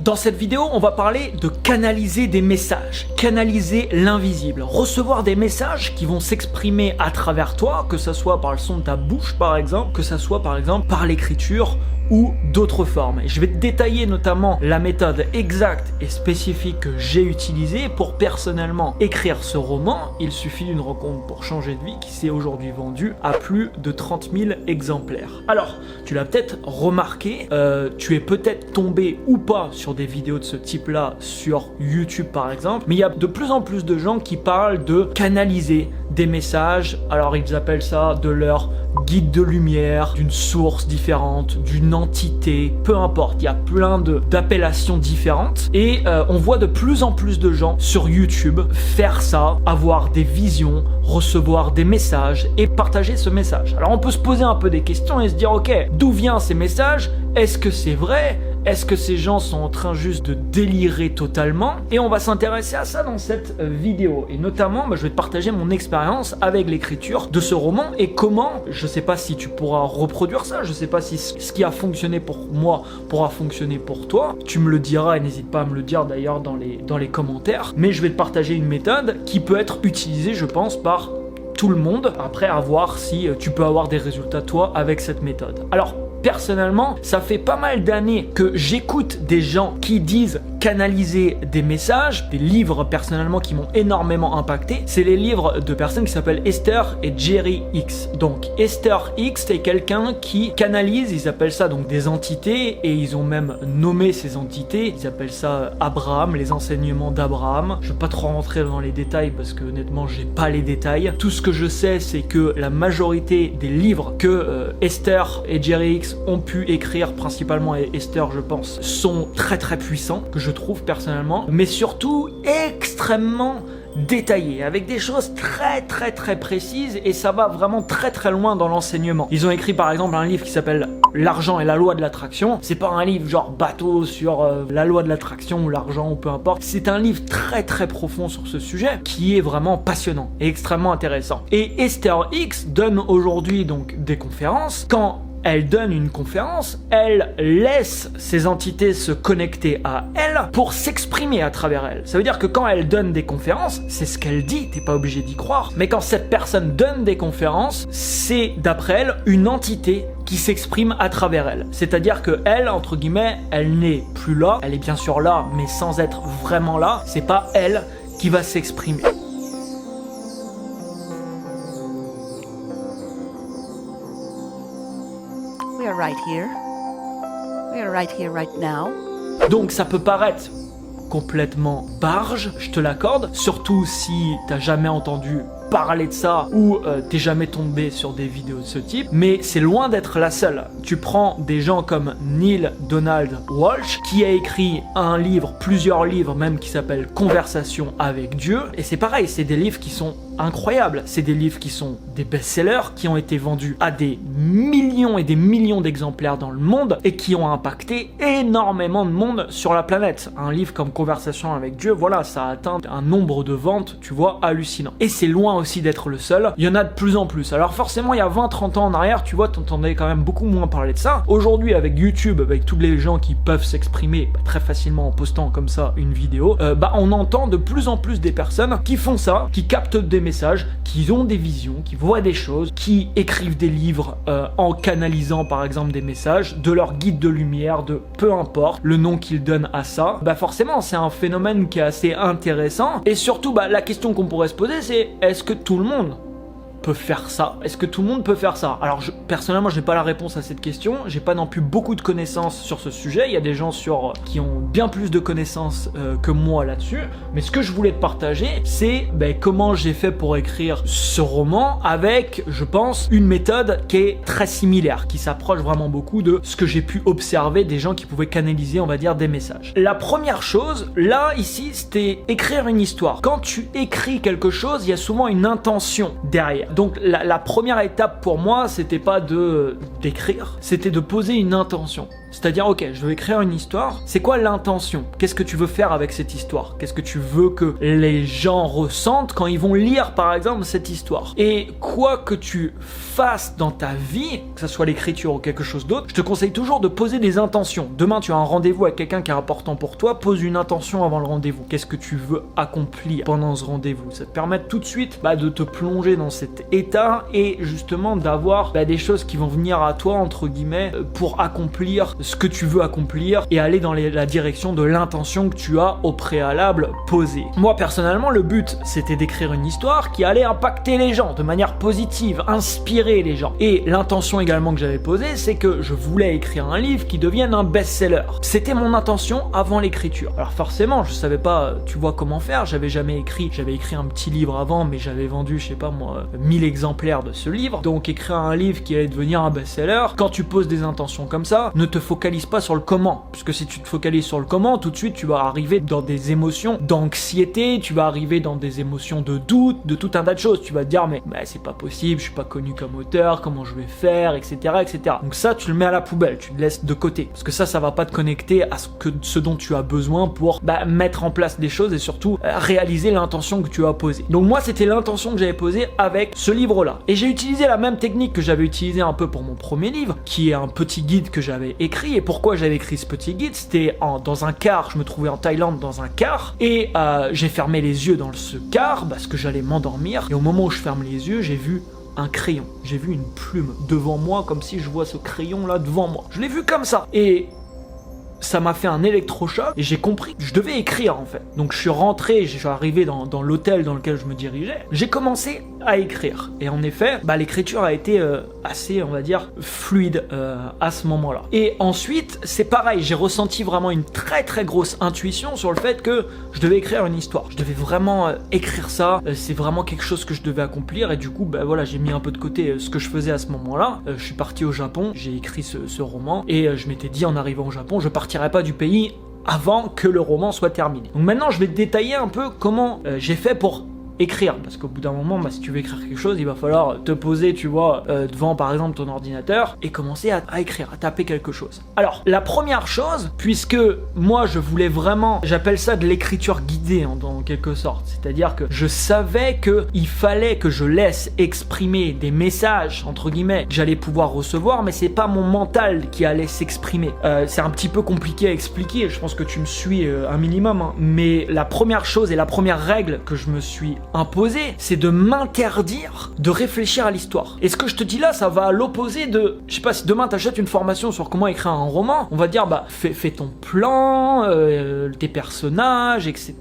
Dans cette vidéo, on va parler de canaliser des messages, canaliser l'invisible, recevoir des messages qui vont s'exprimer à travers toi, que ce soit par le son de ta bouche par exemple, que ce soit par exemple par l'écriture ou d'autres formes. Et je vais te détailler notamment la méthode exacte et spécifique que j'ai utilisée pour personnellement écrire ce roman. Il suffit d'une rencontre pour changer de vie qui s'est aujourd'hui vendue à plus de 30 000 exemplaires. Alors, tu l'as peut-être remarqué, tu es peut-être tombé ou pas sur des vidéos de ce type-là sur YouTube par exemple, mais il y a de plus en plus de gens qui parlent de canaliser des messages. Alors ils appellent ça de leur guide de lumière, d'une source différente, d'une entité, peu importe, il y a plein d'appellations différentes et on voit de plus en plus de gens sur YouTube faire ça, avoir des visions, recevoir des messages et partager ce message. Alors on peut se poser un peu des questions et se dire ok, d'où viennent ces messages? Est-ce que c'est vrai? Est-ce que ces gens sont en train juste de délirer totalement? Et on va s'intéresser à ça dans cette vidéo. Et notamment, je vais te partager mon expérience avec l'écriture de ce roman et comment, je sais pas si tu pourras reproduire ça, je sais pas si ce qui a fonctionné pour moi pourra fonctionner pour toi. Tu me le diras et n'hésite pas à me le dire d'ailleurs dans les commentaires. Mais je vais te partager une méthode qui peut être utilisée, je pense, par tout le monde. Après, à voir si tu peux avoir des résultats toi avec cette méthode. Alors, personnellement, ça fait pas mal d'années que j'écoute des gens qui disent canaliser des messages, des livres personnellement qui m'ont énormément impacté. C'est les livres de personnes qui s'appellent Esther et Jerry Hicks. Donc Esther Hicks, c'est quelqu'un qui canalise, ils appellent ça donc des entités et ils ont même nommé ces entités. Ils appellent ça Abraham, les enseignements d'Abraham. Je vais pas trop rentrer dans les détails parce que honnêtement, j'ai pas les détails. Tout ce que je sais, c'est que la majorité des livres que Esther et Jerry Hicks ont pu écrire, principalement Esther je pense, sont très très puissants, que je trouve personnellement, mais surtout extrêmement détaillés, avec des choses très très très précises et ça va vraiment très très loin dans l'enseignement. Ils ont écrit par exemple un livre qui s'appelle L'argent et la loi de l'attraction. C'est pas un livre genre bateau sur la loi de l'attraction ou l'argent ou peu importe. C'est un livre très très profond sur ce sujet qui est vraiment passionnant et extrêmement intéressant. Et Esther Hicks donne aujourd'hui donc des conférences. Quand elle donne une conférence, elle laisse ces entités se connecter à elle pour s'exprimer à travers elle. Ça veut dire que quand elle donne des conférences, c'est ce qu'elle dit, t'es pas obligé d'y croire, mais quand cette personne donne des conférences, c'est d'après elle une entité qui s'exprime à travers elle. C'est-à-dire que elle, entre guillemets, elle n'est plus là, elle est bien sûr là, mais sans être vraiment là, c'est pas elle qui va s'exprimer. We are right here. We are right here, right now. Donc ça peut paraître complètement barge, je te l'accorde, surtout si t'as jamais entendu parler de ça ou t'es jamais tombé sur des vidéos de ce type, mais c'est loin d'être la seule. Tu prends des gens comme Neale Donald Walsch qui a écrit un livre, plusieurs livres même qui s'appellent Conversation avec Dieu, et c'est pareil, c'est des livres qui sont incroyables, c'est des livres qui sont des best-sellers, qui ont été vendus à des millions et des millions d'exemplaires dans le monde et qui ont impacté énormément de monde sur la planète. Un livre comme Conversation avec Dieu, voilà, ça a atteint un nombre de ventes, tu vois, hallucinant. Et c'est loin aussi d'être le seul, il y en a de plus en plus. Alors forcément, il y a 20-30 ans en arrière, tu vois, t'entendais quand même beaucoup moins parler de ça. Aujourd'hui, avec YouTube, avec tous les gens qui peuvent s'exprimer très facilement en postant comme ça une vidéo, on entend de plus en plus des personnes qui font ça, qui captent des messages, qui ont des visions, qui voient des choses, qui écrivent des livres en canalisant par exemple des messages, de leur guide de lumière, de peu importe le nom qu'ils donnent à ça. Forcément, c'est un phénomène qui est assez intéressant. Et surtout, la question qu'on pourrait se poser, c'est est-ce que tout le monde peut faire ça? Est-ce que tout le monde peut faire ça? Alors personnellement, j'ai pas la réponse à cette question, j'ai pas non plus beaucoup de connaissances sur ce sujet, il y a des gens qui ont bien plus de connaissances que moi là-dessus, mais ce que je voulais te partager, c'est comment j'ai fait pour écrire ce roman avec, je pense, une méthode qui est très similaire, qui s'approche vraiment beaucoup de ce que j'ai pu observer des gens qui pouvaient canaliser, on va dire, des messages. La première chose, là, ici, c'était écrire une histoire. Quand tu écris quelque chose, il y a souvent une intention derrière. Donc la première étape pour moi, c'était pas d'écrire, c'était de poser une intention. C'est-à-dire, ok, je veux écrire une histoire, c'est quoi l'intention? Qu'est-ce que tu veux faire avec cette histoire? Qu'est-ce que tu veux que les gens ressentent quand ils vont lire, par exemple, cette histoire? Et quoi que tu fasses dans ta vie, que ce soit l'écriture ou quelque chose d'autre, je te conseille toujours de poser des intentions. Demain, tu as un rendez-vous avec quelqu'un qui est important pour toi, pose une intention avant le rendez-vous. Qu'est-ce que tu veux accomplir pendant ce rendez-vous? Ça te permet tout de suite de te plonger dans cet état et justement d'avoir des choses qui vont venir à toi, entre guillemets, pour accomplir ce que tu veux accomplir et aller dans la direction de l'intention que tu as au préalable posée. Moi personnellement, le but c'était d'écrire une histoire qui allait impacter les gens de manière positive, inspirer les gens. Et l'intention également que j'avais posée, c'est que je voulais écrire un livre qui devienne un best-seller. C'était mon intention avant l'écriture. Alors forcément, je savais pas, tu vois, comment faire, j'avais écrit un petit livre avant, mais j'avais vendu, je sais pas moi, 1000 exemplaires de ce livre. Donc écrire un livre qui allait devenir un best-seller, quand tu poses des intentions comme ça, ne te focalise pas sur le comment, puisque si tu te focalises sur le comment, tout de suite tu vas arriver dans des émotions d'anxiété, tu vas arriver dans des émotions de doute, de tout un tas de choses. Tu vas te dire mais c'est pas possible, je suis pas connu comme auteur, comment je vais faire, etc., etc. Donc ça, tu le mets à la poubelle, tu le laisses de côté, parce que ça va pas te connecter à ce dont tu as besoin pour mettre en place des choses et surtout réaliser l'intention que tu as posée. Donc moi, c'était l'intention que j'avais posée avec ce livre-là, et j'ai utilisé la même technique que j'avais utilisée un peu pour mon premier livre, qui est un petit guide que j'avais écrit. Et pourquoi j'avais écrit ce petit guide? C'était dans un car, je me trouvais en Thaïlande dans un car, et j'ai fermé les yeux dans ce car parce que j'allais m'endormir, et au moment où je ferme les yeux, j'ai vu un crayon, j'ai vu une plume devant moi, comme si je vois ce crayon là devant moi, je l'ai vu comme ça, et ça m'a fait un électrochoc et j'ai compris que je devais écrire en fait. Donc je suis rentré, je suis arrivé dans l'hôtel dans lequel je me dirigeais, j'ai commencé à écrire, et en effet l'écriture a été assez, on va dire, fluide à ce moment-là. Et ensuite c'est pareil, j'ai ressenti vraiment une très très grosse intuition sur le fait que je devais écrire une histoire, je devais vraiment écrire ça, c'est vraiment quelque chose que je devais accomplir, et du coup voilà, j'ai mis un peu de côté ce que je faisais à ce moment-là. Je suis parti au Japon, j'ai écrit ce roman, et je m'étais dit en arrivant au Japon, je partirai pas du pays avant que le roman soit terminé. Donc maintenant je vais te détailler un peu comment j'ai fait pour écrire, parce qu'au bout d'un moment, si tu veux écrire quelque chose, il va falloir te poser, tu vois, devant par exemple ton ordinateur et commencer à écrire, à taper quelque chose. Alors, la première chose, puisque moi je voulais vraiment, j'appelle ça de l'écriture guidée en quelque sorte, c'est-à-dire que je savais qu'il fallait que je laisse exprimer des messages, entre guillemets, que j'allais pouvoir recevoir, mais c'est pas mon mental qui allait s'exprimer. C'est un petit peu compliqué à expliquer, je pense que tu me suis un minimum, hein, mais la première chose et la première règle que je me suis imposé, c'est de m'interdire de réfléchir à l'histoire. Et ce que je te dis là, ça va à l'opposé de, je sais pas, si demain t'achètes une formation sur comment écrire un roman, on va dire fais ton plan, tes personnages, etc.,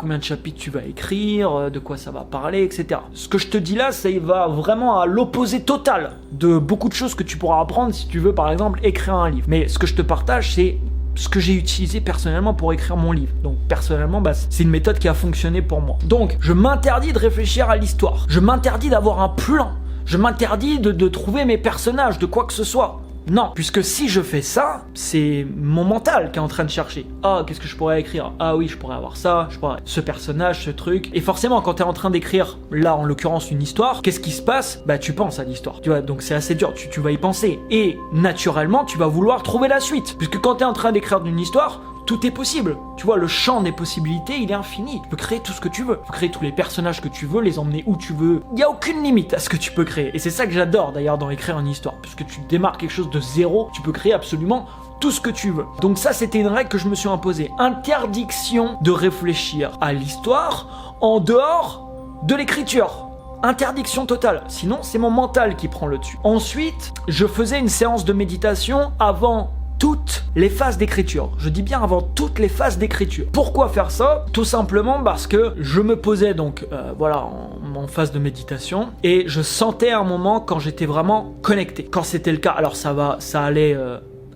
combien de chapitres tu vas écrire, de quoi ça va parler, etc. Ce que je te dis là, ça va vraiment à l'opposé total de beaucoup de choses que tu pourras apprendre si tu veux par exemple écrire un livre. Mais ce que je te partage, c'est ce que j'ai utilisé personnellement pour écrire mon livre. Donc personnellement, c'est une méthode qui a fonctionné pour moi. Donc je m'interdis de réfléchir à l'histoire. Je m'interdis d'avoir un plan. Je m'interdis de trouver mes personnages, de quoi que ce soit. Non, puisque si je fais ça, c'est mon mental qui est en train de chercher. Ah, qu'est-ce que je pourrais écrire? Ah oui, je pourrais avoir ça, je pourrais ce personnage, ce truc. Et forcément, quand t'es en train d'écrire, là en l'occurrence une histoire, qu'est-ce qui se passe? Tu penses à l'histoire, tu vois, donc c'est assez dur, tu vas y penser. Et naturellement, tu vas vouloir trouver la suite. Puisque quand t'es en train d'écrire une histoire, tout est possible. Tu vois, le champ des possibilités, il est infini. Tu peux créer tout ce que tu veux. Tu peux créer tous les personnages que tu veux, les emmener où tu veux. Il n'y a aucune limite à ce que tu peux créer. Et c'est ça que j'adore d'ailleurs dans écrire une histoire. Puisque tu démarres quelque chose de zéro, tu peux créer absolument tout ce que tu veux. Donc ça, c'était une règle que je me suis imposée. Interdiction de réfléchir à l'histoire en dehors de l'écriture. Interdiction totale, sinon c'est mon mental qui prend le dessus. Ensuite, je faisais une séance de méditation avant toutes les phases d'écriture. Je dis bien avant toutes les phases d'écriture. Pourquoi faire ça? Tout simplement parce que je me posais donc en phase de méditation et je sentais un moment quand j'étais vraiment connecté. Quand c'était le cas, alors ça allait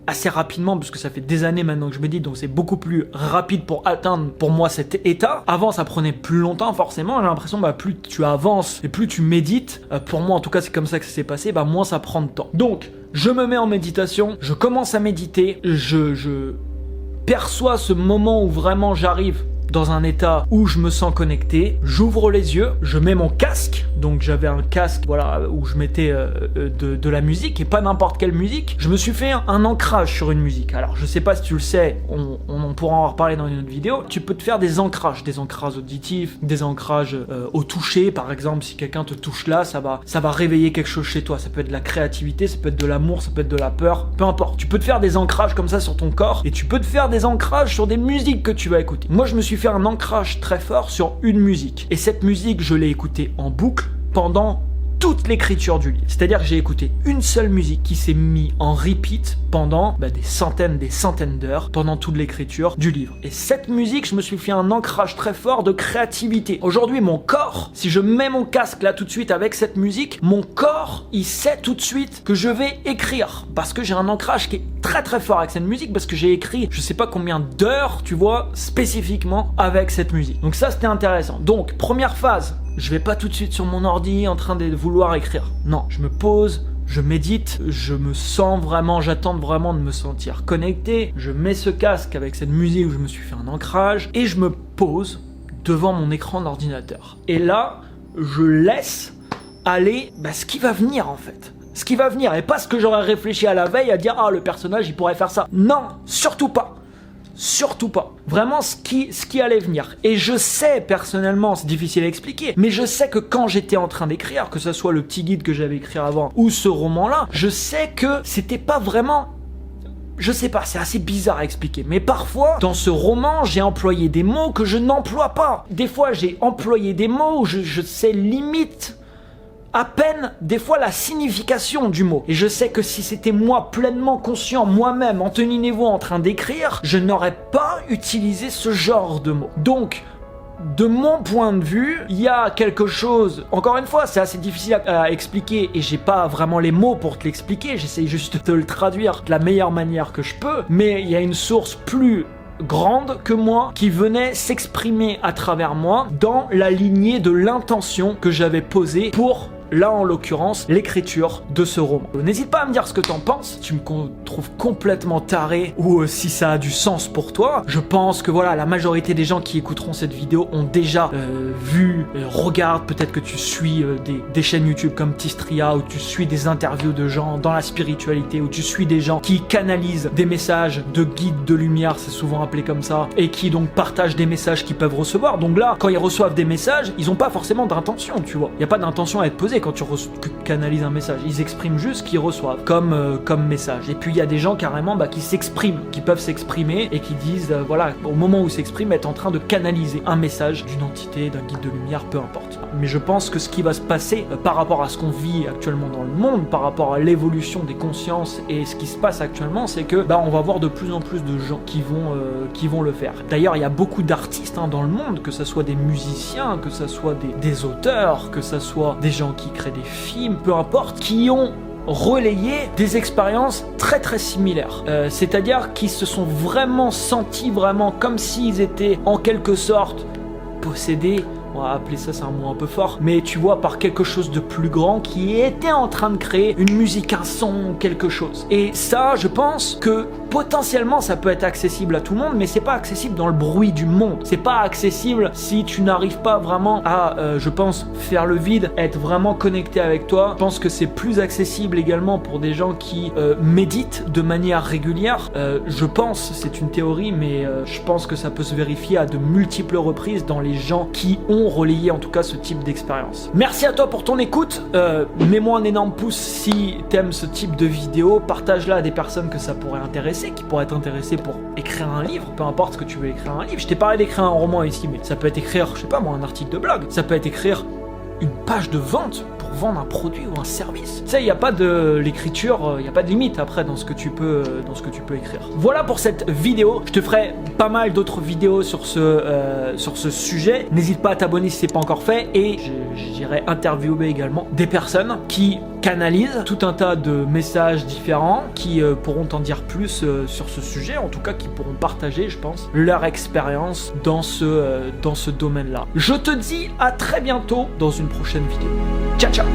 assez rapidement parce que ça fait des années maintenant que je médite, donc c'est beaucoup plus rapide pour atteindre pour moi cet état. Avant ça prenait plus longtemps forcément, j'ai l'impression plus tu avances et plus tu médites, pour moi en tout cas c'est comme ça que ça s'est passé, moins ça prend de temps. Donc je me mets en méditation, je commence à méditer, je perçois ce moment où vraiment j'arrive dans un état où je me sens connecté, j'ouvre les yeux, je mets mon casque, donc j'avais un casque voilà, où je mettais de la musique, et pas n'importe quelle musique. Je me suis fait un ancrage sur une musique. Alors je sais pas si tu le sais, on pourra en reparler dans une autre vidéo. Tu peux te faire des ancrages auditifs, des ancrages au toucher, par exemple. Si quelqu'un te touche là, ça va réveiller quelque chose chez toi. Ça peut être de la créativité, ça peut être de l'amour, ça peut être de la peur, peu importe. Tu peux te faire des ancrages comme ça sur ton corps, et tu peux te faire des ancrages sur des musiques que tu vas écouter. Moi je me suis fait un ancrage très fort sur une musique, et cette musique je l'ai écoutée en boucle pendant toute l'écriture du livre. C'est-à-dire que j'ai écouté une seule musique qui s'est mise en repeat pendant des centaines d'heures pendant toute l'écriture du livre. Et cette musique, je me suis fait un ancrage très fort de créativité. Aujourd'hui, mon corps, si je mets mon casque là tout de suite avec cette musique, mon corps, il sait tout de suite que je vais écrire. Parce que j'ai un ancrage qui est très très fort avec cette musique, parce que j'ai écrit je sais pas combien d'heures, tu vois, spécifiquement avec cette musique. Donc ça, c'était intéressant. Donc, première phase, je vais pas tout de suite sur mon ordi en train de vouloir écrire. Non, je me pose, je médite, je me sens vraiment, j'attends vraiment de me sentir connecté. Je mets ce casque avec cette musique où je me suis fait un ancrage, et je me pose devant mon écran d'ordinateur. Et là, je laisse aller ce qui va venir en fait. Ce qui va venir, et pas ce que j'aurais réfléchi à la veille à dire « Ah, le personnage, il pourrait faire ça ». Non, surtout pas. Surtout pas. Vraiment ce qui allait venir. Et je sais personnellement, c'est difficile à expliquer, mais je sais que quand j'étais en train d'écrire, que ce soit le petit guide que j'avais écrit avant ou ce roman-là, je sais que c'était pas vraiment... Je sais pas, c'est assez bizarre à expliquer, mais parfois, dans ce roman, j'ai employé des mots que je n'emploie pas. Des fois, j'ai employé des mots où je sais limite... à peine, des fois, la signification du mot. Et je sais que si c'était moi pleinement conscient, moi-même, Anthony Névaux, en train d'écrire, je n'aurais pas utilisé ce genre de mots. Donc, de mon point de vue, il y a quelque chose, encore une fois, c'est assez difficile à expliquer, et j'ai pas vraiment les mots pour te l'expliquer, j'essaye juste de le traduire de la meilleure manière que je peux, mais il y a une source plus grande que moi qui venait s'exprimer à travers moi dans la lignée de l'intention que j'avais posée pour... là en l'occurrence, l'écriture de ce roman. N'hésite pas à me dire ce que t'en penses, si tu me trouves complètement taré ou si ça a du sens pour toi. Je pense que voilà, la majorité des gens qui écouteront cette vidéo ont déjà vu, regardent, peut-être que tu suis des chaînes YouTube comme Tistria, où tu suis des interviews de gens dans la spiritualité, où tu suis des gens qui canalisent des messages de guides de lumière, c'est souvent appelé comme ça, et qui donc partagent des messages qu'ils peuvent recevoir. Donc là, quand ils reçoivent des messages, ils n'ont pas forcément d'intention, tu vois. Il n'y a pas d'intention à être posée quand tu canalises un message, ils expriment juste ce qu'ils reçoivent comme message. Et puis il y a des gens carrément qui s'expriment, qui peuvent s'exprimer et qui disent voilà, au moment où ils s'expriment, être en train de canaliser un message d'une entité, d'un guide de lumière, peu importe. Mais je pense que ce qui va se passer par rapport à ce qu'on vit actuellement dans le monde, par rapport à l'évolution des consciences et ce qui se passe actuellement, c'est que on va voir de plus en plus de gens qui vont le faire. D'ailleurs, il y a beaucoup d'artistes dans le monde, que ce soit des musiciens, que ce soit des auteurs, que ce soit des gens qui créent des films, peu importe, qui ont relayé des expériences très très similaires. C'est-à-dire qu'ils se sont vraiment sentis vraiment comme s'ils étaient en quelque sorte possédés, on va appeler ça, c'est un mot un peu fort, mais tu vois, par quelque chose de plus grand qui était en train de créer une musique, un son, quelque chose. Et ça, je pense que potentiellement ça peut être accessible à tout le monde, mais c'est pas accessible dans le bruit du monde. C'est pas accessible si tu n'arrives pas vraiment à, je pense, faire le vide, être vraiment connecté avec toi. Je pense que c'est plus accessible également pour des gens qui méditent de manière régulière. Je pense, c'est une théorie, mais je pense que ça peut se vérifier à de multiples reprises dans les gens qui ont relayé en tout cas ce type d'expérience. Merci à toi pour ton écoute. Mets-moi un énorme pouce si t'aimes ce type de vidéo. Partage-la à des personnes que ça pourrait intéresser, qui pourraient être intéressées pour écrire un livre, peu importe ce que tu veux écrire un livre. Je t'ai parlé d'écrire un roman ici, mais ça peut être écrire, je sais pas moi, un article de blog, ça peut être écrire une page de vente pour vendre un produit ou un service. Tu sais, il n'y a pas de l'écriture, il n'y a pas de limite après dans ce que tu peux écrire. Voilà pour cette vidéo. Je te ferai pas mal d'autres vidéos sur ce sujet. N'hésite pas à t'abonner si c'est pas encore fait, et j'irai interviewer également des personnes qui canalisent tout un tas de messages différents, qui pourront t'en dire plus sur ce sujet, en tout cas qui pourront partager, je pense, leur expérience dans ce domaine-là. Je te dis à très bientôt dans une prochaine vidéo. Ciao ciao.